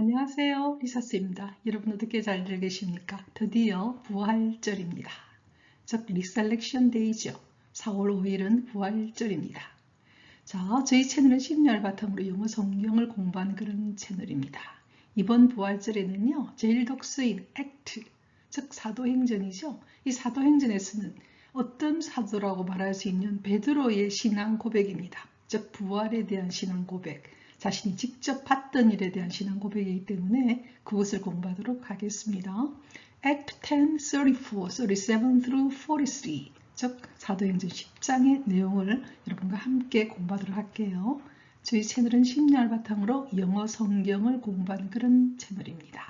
안녕하세요. 리사스입니다. 여러분 어떻게 잘들 계십니까? 드디어 부활절입니다. 즉 리셀렉션 데이죠. 4월 5일은 부활절입니다. 자, 저희 채널은 10년 바탕으로 영어 성경을 공부하는 그런 채널입니다. 이번 부활절에는요. 제일 독서인 액트, 즉 사도행전이죠. 이 사도행전에서는 어떤 사도라고 말할 수 있는 베드로의 신앙 고백입니다. 즉 부활에 대한 신앙 고백, 자신이 직접 봤던 일에 대한 신앙 고백이기 때문에 그것을 공부하도록 하겠습니다. Act 10, 34, 37 through 43, 즉 사도행전 10장의 내용을 여러분과 함께 공부하도록 할게요. 저희 채널은 10년 바탕으로 영어 성경을 공부하는 그런 채널입니다.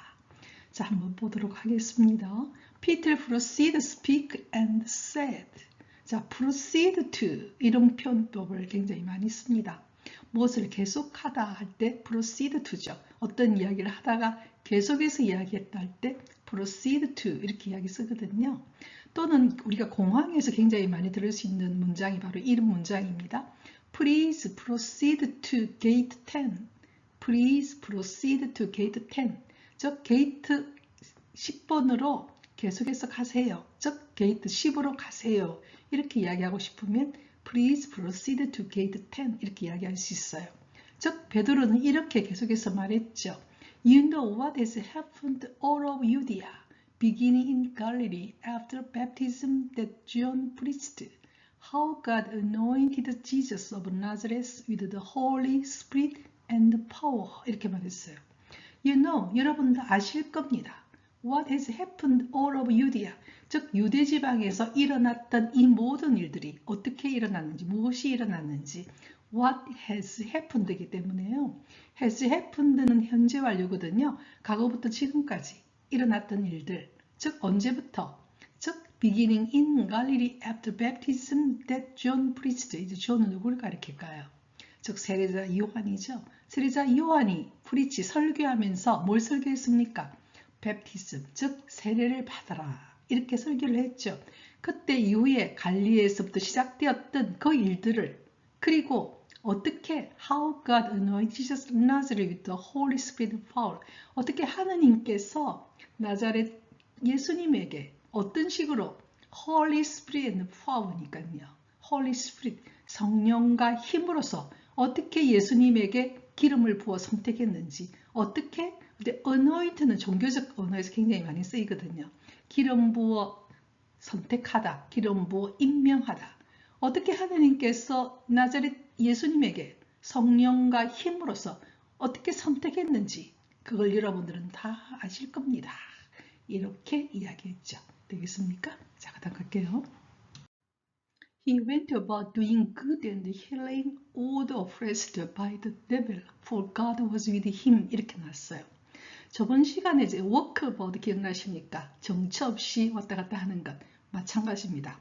자, 한번 보도록 하겠습니다. Peter proceeded to speak and said. 자, proceed to 이런 표현법을 굉장히 많이 씁니다. 무엇을 계속하다 할 때 proceed to죠. 어떤 이야기를 하다가 계속해서 이야기했다 할 때 proceed to 이렇게 이야기 쓰거든요. 또는 우리가 공항에서 굉장히 많이 들을 수 있는 문장이 바로 이런 문장입니다. Please proceed to gate 10. Please proceed to gate 10. 즉 게이트 10번으로 계속해서 가세요. 즉 게이트 10으로 가세요. 이렇게 이야기하고 싶으면 Please proceed to gate 10 이렇게 이야기할 수 있어요. 즉 베드로는 이렇게 계속해서 말했죠. You know what has happened all of Judea, beginning in Galilee after baptism that John preached, how God anointed Jesus of Nazareth with the Holy Spirit and power. 이렇게 말했어요. You know, 여러분도 아실 겁니다. What has happened all of Judea. 즉 유대 지방에서 일어났던 이 모든 일들이 어떻게 일어났는지, 무엇이 일어났는지 What has happened이기 때문에요. has happened는 현재 완료거든요. 과거부터 지금까지 일어났던 일들, 즉 언제부터? 즉 beginning in Galilee after baptism that John preached. 이제 존은 누구를 가리킬까요? 즉 세례자 요한이죠. 세례자 요한이 프리치 설교하면서 뭘 설교했습니까? 베프티즘, 즉 세례를 받아라 이렇게 설교를 했죠. 그때 이후에 갈릴리에서부터 시작되었던 그 일들을 그리고 어떻게 How God anointed Jesus of Nazareth with the Holy Spirit power 어떻게 하느님께서 나자렛 예수님에게 어떤 식으로 Holy Spirit and power니까요. Holy Spirit 성령과 힘으로써 어떻게 예수님에게 기름을 부어 선택했는지 어떻게 근데 anoint는 종교적 언어에서 굉장히 많이 쓰이거든요. 기름 부어 선택하다, 기름 부어 임명하다. 어떻게 하느님께서 나자렛 예수님에게 성령과 힘으로써 어떻게 선택했는지 그걸 여러분들은 다 아실 겁니다. 이렇게 이야기했죠. 되겠습니까? 자, 그다음 갈게요. He went about doing good and healing all the oppressed by the devil, for God was with him. 이렇게 나왔어요. 저번 시간에 이제 워크어바웃 기억나십니까? 정처 없이 왔다 갔다 하는 것 마찬가지입니다.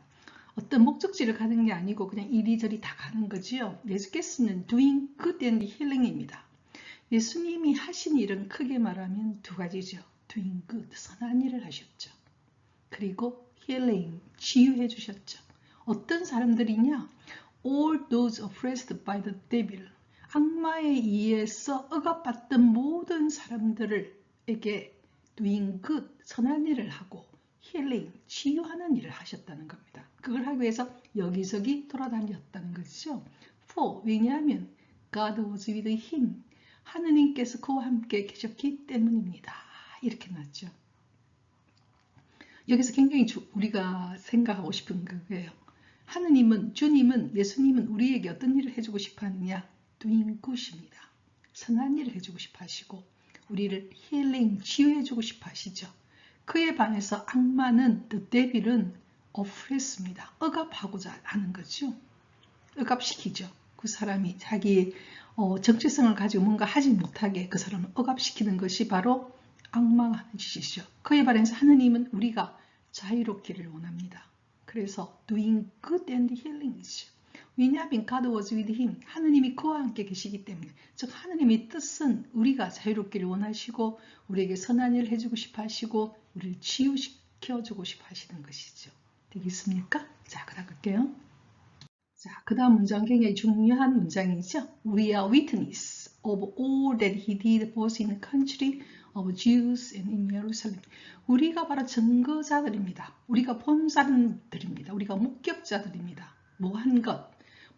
어떤 목적지를 가는 게 아니고 그냥 이리저리 다 가는 거지요. 예수께서는 doing good and healing입니다. 예수님이 하신 일은 크게 말하면 두 가지죠. doing good, 선한 일을 하셨죠. 그리고 healing, 치유해 주셨죠. 어떤 사람들이냐? All those oppressed by the devil, 악마에 의해서 억압받던 모든 사람들에게 doing good, 선한 일을 하고 healing, 치유하는 일을 하셨다는 겁니다. 그걸 하기 위해서 여기저기 돌아다녔다는 것이죠. For, 왜냐하면 God was with him, 하느님께서 그와 함께 계셨기 때문입니다. 이렇게 나왔죠. 여기서 굉장히 우리가 생각하고 싶은 거예요. 하느님은, 주님은, 예수님은 우리에게 어떤 일을 해주고 싶어 하느냐? doing good입니다. 선한 일을 해주고 싶어 하시고 우리를 healing, 치유해주고 싶어 하시죠. 그에 반해서 악마는, the devil은 oppress입니다. 억압하고자 하는 거죠. 억압시키죠. 그 사람이 자기의 정체성을 가지고 뭔가 하지 못하게 그 사람을 억압시키는 것이 바로 악마가 하는 짓이죠. 그에 반해서 하느님은 우리가 자유롭기를 원합니다. 그래서 doing good and healing이죠. 왜냐하면 God was with him. 하느님이 그와 함께 계시기 때문에. 즉 하느님의 뜻은 우리가 자유롭기를 원하시고 우리에게 선한 일을 해주고 싶어 하시고 우리를 치유시켜주고 싶어 하시는 것이죠. 되겠습니까? 자, 그다음 갈게요. 자, 그 다음 문장 굉장히 중요한 문장이죠. We are witness of all that he did both in the country of Jews and in Jerusalem. 우리가 바로 증거자들입니다. 우리가 본 사람들입니다. 우리가 목격자들입니다. 뭐 한 것.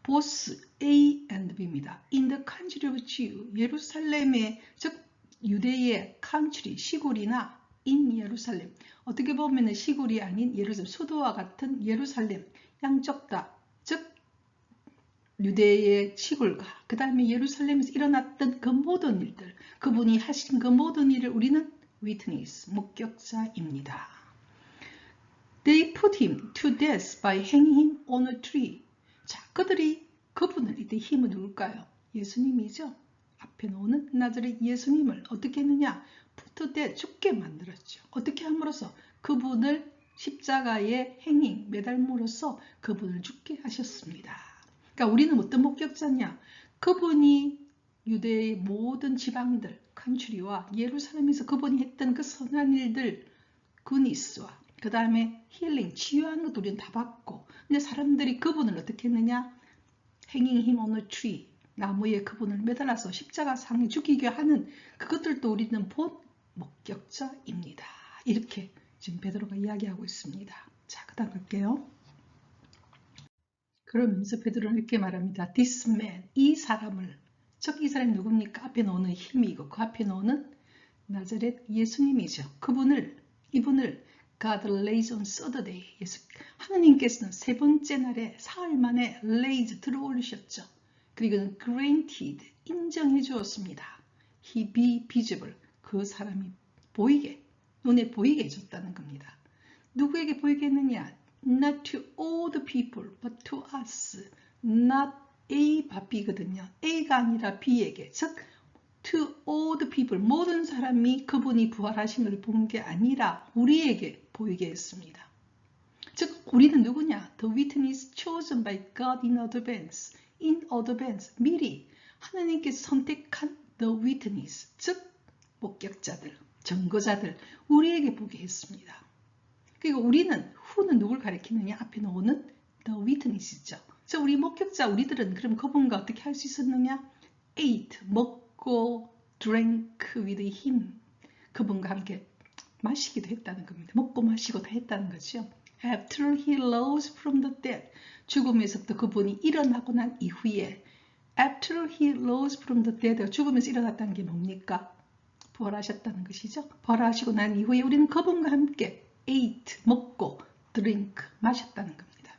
both A and B입니다. In the country of Jew, 예루살렘의 즉 유대의 country, 시골이나 in 예루살렘. 어떻게 보면 시골이 아닌 예루살렘, 수도와 같은 예루살렘, 양쪽 다, 즉 유대의 시골과 그 다음에 예루살렘에서 일어났던 그 모든 일들, 그분이 하신 그 모든 일을 우리는 witness, 목격자입니다. They put him to death by hanging him on a tree. 자, 그분을 이때 힘은 누굴까요? 예수님이죠. 앞에 나오는 나자렛 예수님을 어떻게 했느냐? put to death, 죽게 만들었죠. 어떻게 함으로써? 그분을 십자가에 행잉, 매달므로써 그분을 죽게 하셨습니다. 그러니까 우리는 어떤 목격자냐? 그분이 유대의 모든 지방들, 칸츄리와 예루살렘에서 그분이 했던 그 선한 일들, 그니스와 그 다음에 힐링, 치유하는 것도 우리는 다 봤고, 근데 사람들이 그분을 어떻게 했느냐? Hanging him on a tree, 나무에 그분을 매달아서 십자가상에 죽이게 하는 그것들도 우리는 본 목격자입니다. 이렇게 지금 베드로가 이야기하고 있습니다. 자, 그 다음 갈게요. 그러면서 베드로는 이렇게 말합니다. This man, 이 사람을, 즉 이 사람이 누굽니까? 앞에 나오는 힘이고 그 앞에 나오는 나자렛 예수님이죠. 이분을 God raised on third day. 하느님께서는 세 번째 날에 사흘 만에 raise 들어올리셨죠. 그리고 granted, 인정해 주었습니다. He be visible, 그 사람이 보이게, 눈에 보이게 해줬다는 겁니다. 누구에게 보이게 했느냐? Not to all the people, but to us. Not A, B거든요. A가 아니라 B에게, 즉 to all the people, 모든 사람이 그분이 부활하신 것을 본 게 아니라 우리에게 보이게 했습니다. 즉 우리는 누구냐? The witness chosen by God in advance. In advance, 미리 하나님께서 선택한 the witness, 즉 목격자들, 증거자들, 우리에게 보게 했습니다. 그리고 우리는 후는 누굴 가리키느냐? 앞에 나오는 the witness죠. 즉 우리 목격자, 우리들은 그럼 그분과 어떻게 할 수 있었느냐? ate, 먹고 drank with him, 그분과 함께 마시기도 했다는 겁니다. 먹고 마시고 다 했다는 거죠. After he rose from the dead, 죽음에서부터 그분이 일어나고 난 이후에 After he rose from the dead, 죽음에서 일어났다는 게 뭡니까? 부활하셨다는 것이죠. 부활하시고 난 이후에 우리는 그분과 함께 ate, 먹고 drink, 마셨다는 겁니다.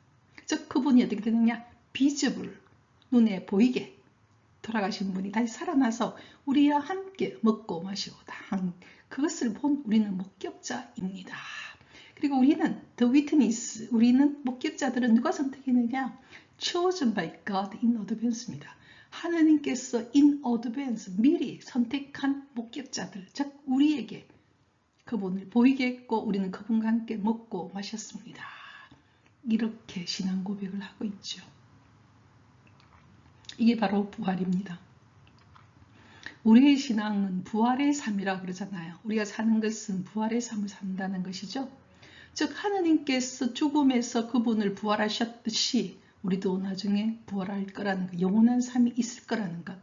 즉 그분이 어떻게 되느냐? visible, 눈에 보이게 돌아가신 분이 다시 살아나서 우리와 함께 먹고 마시고 다 그것을 본 우리는 목격자입니다. 그리고 우리는 the witness, 우리는 목격자들은 누가 선택했느냐? chosen by God in advance입니다. 하나님께서 in advance, 미리 선택한 목격자들, 즉 우리에게 그분을 보이게 했고 우리는 그분과 함께 먹고 마셨습니다. 이렇게 신앙 고백을 하고 있죠. 이게 바로 부활입니다. 우리의 신앙은 부활의 삶이라고 그러잖아요. 우리가 사는 것은 부활의 삶을 산다는 것이죠. 즉 하나님께서 죽음에서 그분을 부활하셨듯이 우리도 나중에 부활할 거라는 것, 영원한 삶이 있을 거라는 것,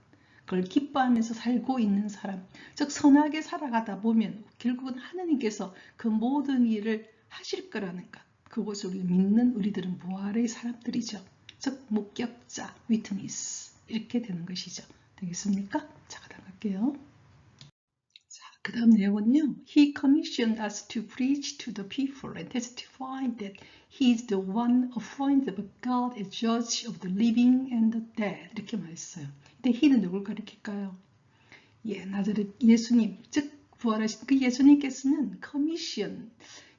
그걸 기뻐하면서 살고 있는 사람, 즉 선하게 살아가다 보면 결국은 하나님께서 그 모든 일을 하실 거라는 것, 그것을 우리 믿는 우리들은 부활의 사람들이죠. 즉 목격자, witness, 이렇게 되는 것이죠. 되겠습니까? 자, 그 다음 갈게요. 자, 그 다음 내용은요. He commissioned us to preach to the people and testify that He is the one appointed by God as judge of the living and the dead. 이렇게 말했어요. 근데 He는 누굴 가리킬까요? 예, 나자렛 예수님, 즉 부활하신 그 예수님께서는 commission,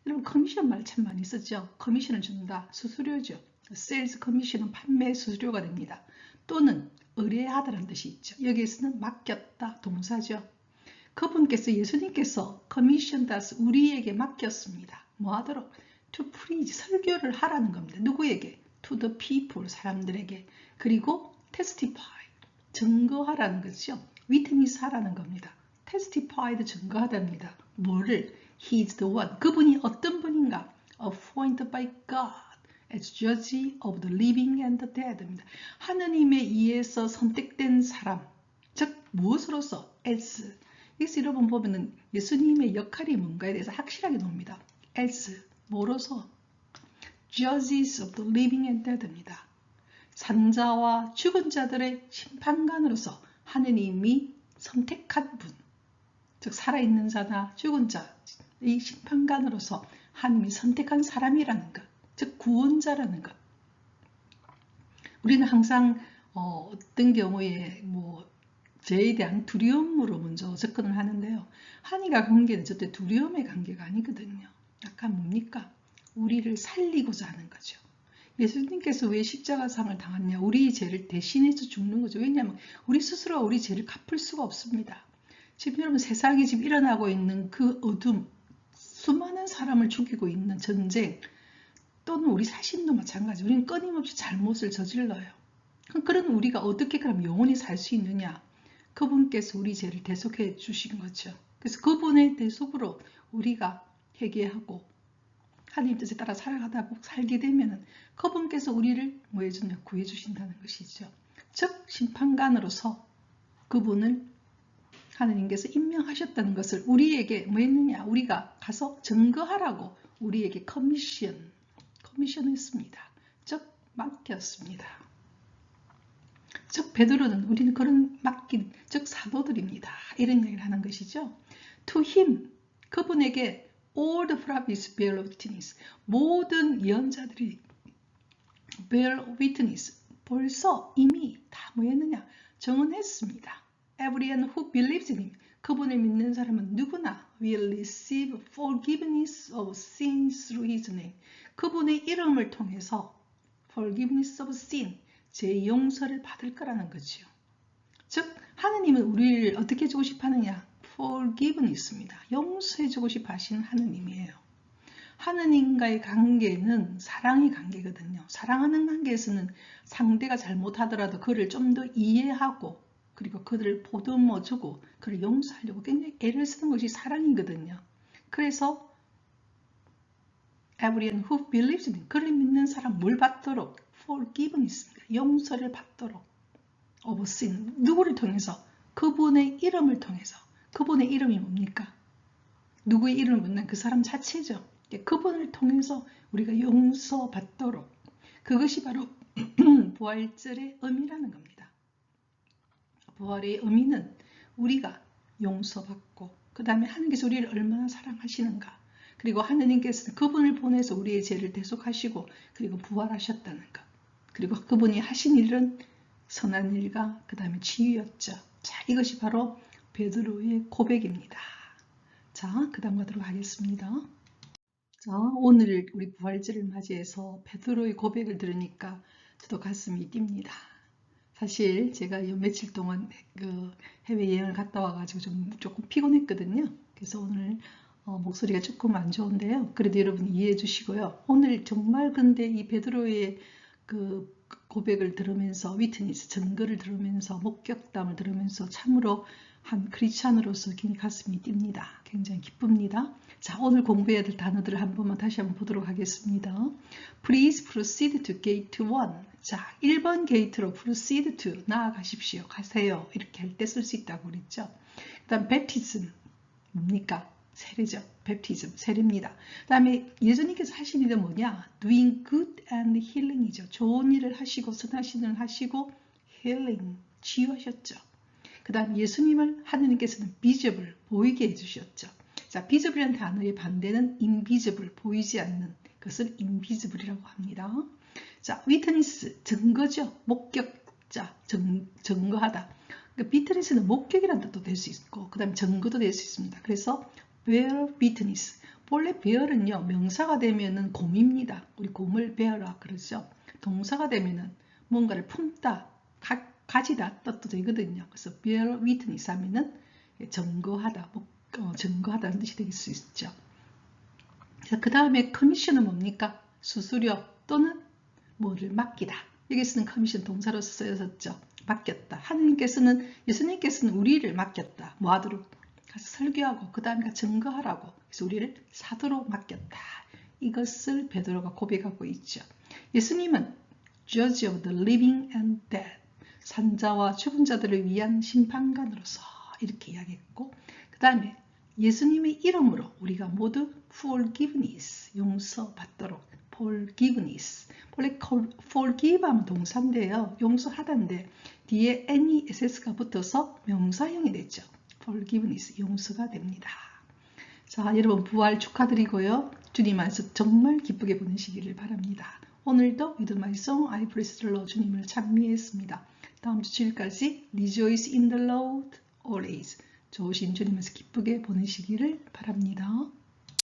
여러분 커미션 말 참 많이 쓰죠. 커미션을 준다, 수수료죠. 세일즈 커미션은 판매 수수료가 됩니다. 또는 의뢰하다라는 뜻이 있죠. 여기에서는 맡겼다, 동사죠. 그분께서 예수님께서 commissioned us, 우리에게 맡겼습니다. 뭐 하도록? to preach, 설교를 하라는 겁니다. 누구에게? to the people, 사람들에게. 그리고 testify, 증거하라는 거죠. witness 하라는 겁니다. testified, 증거하답니다. 뭐를? He is the one, 그분이 어떤 분인가? appointed by God, as judge of the living and the dead입니다. 하느님에 의해서 선택된 사람, 즉 무엇으로서 as. 여기서 여러분 보면은 예수님의 역할이 뭔가에 대해서 확실하게 나옵니다. as 뭐로서 judges of the living and dead입니다. 산자와 죽은 자들의 심판관으로서 하느님이 선택한 분, 즉 살아있는 자나 죽은 자의 심판관으로서 하느님이 선택한 사람이라는 것, 즉 구원자라는 것. 우리는 항상 어떤 경우에 죄에 대한 두려움으로 먼저 접근을 하는데요. 한이가 관계는 절대 두려움의 관계가 아니거든요. 약간 뭡니까? 우리를 살리고자 하는 거죠. 예수님께서 왜 십자가상을 당했냐? 우리의 죄를 대신해서 죽는 거죠. 왜냐하면 우리 스스로가 우리 죄를 갚을 수가 없습니다. 지금 여러분 세상에 지금 일어나고 있는 그 어둠, 수많은 사람을 죽이고 있는 전쟁, 또는 우리 자신도 마찬가지. 우리는 끊임없이 잘못을 저질러요. 그런 우리가 어떻게 그럼 영원히 살 수 있느냐? 그분께서 우리 죄를 대속해 주신 거죠. 그래서 그분의 대속으로 우리가 회개하고 하나님 뜻에 따라 살아가다 살게 되면 그분께서 우리를 뭐 해주냐? 구해주신다는 것이죠. 즉 심판관으로서 그분을 하나님께서 임명하셨다는 것을 우리에게 뭐 했느냐? 우리가 가서 증거하라고 우리에게 커미션했습니다. 즉 맡겼습니다. 즉 베드로는 우리는 그런 맡긴 즉 사도들입니다. 이런 얘기를 하는 것이죠. To him 그분에게 all the prophets bear witness. 모든 예언자들이 bear witness. 벌써 이미 다 뭐 했느냐? 증언했습니다. Everyone who believes in him. 그분을 믿는 사람은 누구나 will receive forgiveness of sins through his name. 그분의 이름을 통해서 forgiveness of sin. 제 용서를 받을 거라는 거죠. 즉 하느님은 우리를 어떻게 해주고 싶어 하느냐? forgiveness입니다. 용서해주고 싶어 하시는 하느님이에요. 하느님과의 관계는 사랑의 관계거든요. 사랑하는 관계에서는 상대가 잘못하더라도 그를 좀 더 이해하고 그리고 그들을 보듬어주고 그를 용서하려고 굉장히 애를 쓰는 것이 사랑이거든요. 그래서 everyone who believes in him, 그를 믿는 사람 뭘 받도록? forgiveness입니다. 용서를 받도록. of sin. 누구를 통해서? 그분의 이름을 통해서. 그분의 이름이 뭡니까? 누구의 이름을 묻는 그 사람 자체죠. 그분을 통해서 우리가 용서받도록. 그것이 바로 부활절의 의미라는 겁니다. 부활의 의미는 우리가 용서받고 그 다음에 하나님께서 우리를 얼마나 사랑하시는가. 그리고 하느님께서는 그분을 보내서 우리의 죄를 대속하시고 그리고 부활하셨다는 것. 그리고 그분이 하신 일은 선한 일과 그 다음에 치유였죠. 자, 이것이 바로 베드로의 고백입니다. 자, 그 다음 가도록 하겠습니다. 자, 오늘 우리 부활절을 맞이해서 베드로의 고백을 들으니까 저도 가슴이 뜁니다. 사실 제가 며칠 동안 그 해외여행을 갔다 와가지고 조금 피곤했거든요. 그래서 오늘 목소리가 조금 안 좋은데요. 그래도 여러분 이해해 주시고요. 오늘 정말 근데 이 베드로의 그 고백을 들으면서 위트니스 증거를 들으면서 목격담을 들으면서 참으로 한 크리스찬으로서 굉장히 가슴이 뜁니다. 굉장히 기쁩니다. 자, 오늘 공부해야 될 단어들을 한 번만 다시 한번 보도록 하겠습니다. Please proceed to gate 1. 자, 1번 게이트로 proceed to 나아가십시오. 가세요. 이렇게 할 때 쓸 수 있다고 그랬죠. 그 다음 baptism 뭡니까? 세례죠. baptism 세례입니다. 그 다음에 예수님께서 하신 일은 뭐냐? doing good and healing이죠. 좋은 일을 하시고 선하신 일을 하시고 healing 치유하셨죠. 그 다음 예수님을 하느님께서는 visible 보이게 해주셨죠. 자, visible이라는 단어의 반대는 invisible 보이지 않는 것을 invisible이라고 합니다. 자, witness 증거죠. 목격자 증거하다. 그러니까 witness는 목격이라는 뜻도 될 수 있고 그 다음에 증거도 될 수 있습니다. 그래서 bear witness. 본래 bear은요 명사가 되면은 곰입니다. 우리 곰을 bear라 그러죠. 동사가 되면은 뭔가를 품다, 가지다 뜻도 되거든요. 그래서 bear witness 하면은 증거하다, 증거하다는 뜻이 될 수 있죠. 그 다음에 커미션은 뭡니까? 수수료 또는 뭐를 맡기다. 여기 쓰는 커미션 동사로서 쓰여졌죠. 맡겼다. 하느님께서는 예수님께서는 우리를 맡겼다. 뭐 하도록? 가서 설교하고 그 다음에 증거하라고. 그래서 우리를 사도로 맡겼다. 이것을 베드로가 고백하고 있죠. 예수님은 Judge of the living and dead, 산자와 죽은 자들을 위한 심판관으로서 이렇게 이야기했고, 그 다음에 예수님의 이름으로 우리가 모두 forgiveness, 용서받도록 forgiveness, 원래 forgive 하면 동사인데요. 용서하다인데 뒤에 ness가 붙어서 명사형이 됐죠. forgiveness, 용서가 됩니다. 자, 여러분 부활 축하드리고요. 주님 안에서 정말 기쁘게 보내시기를 바랍니다. 오늘도 믿음 말씀 I praise the Lord 주님을 찬미했습니다. 다음 주 주일까지 Rejoice in the Lord always. 좋으신 주님에서 기쁘게 보내시기를 바랍니다.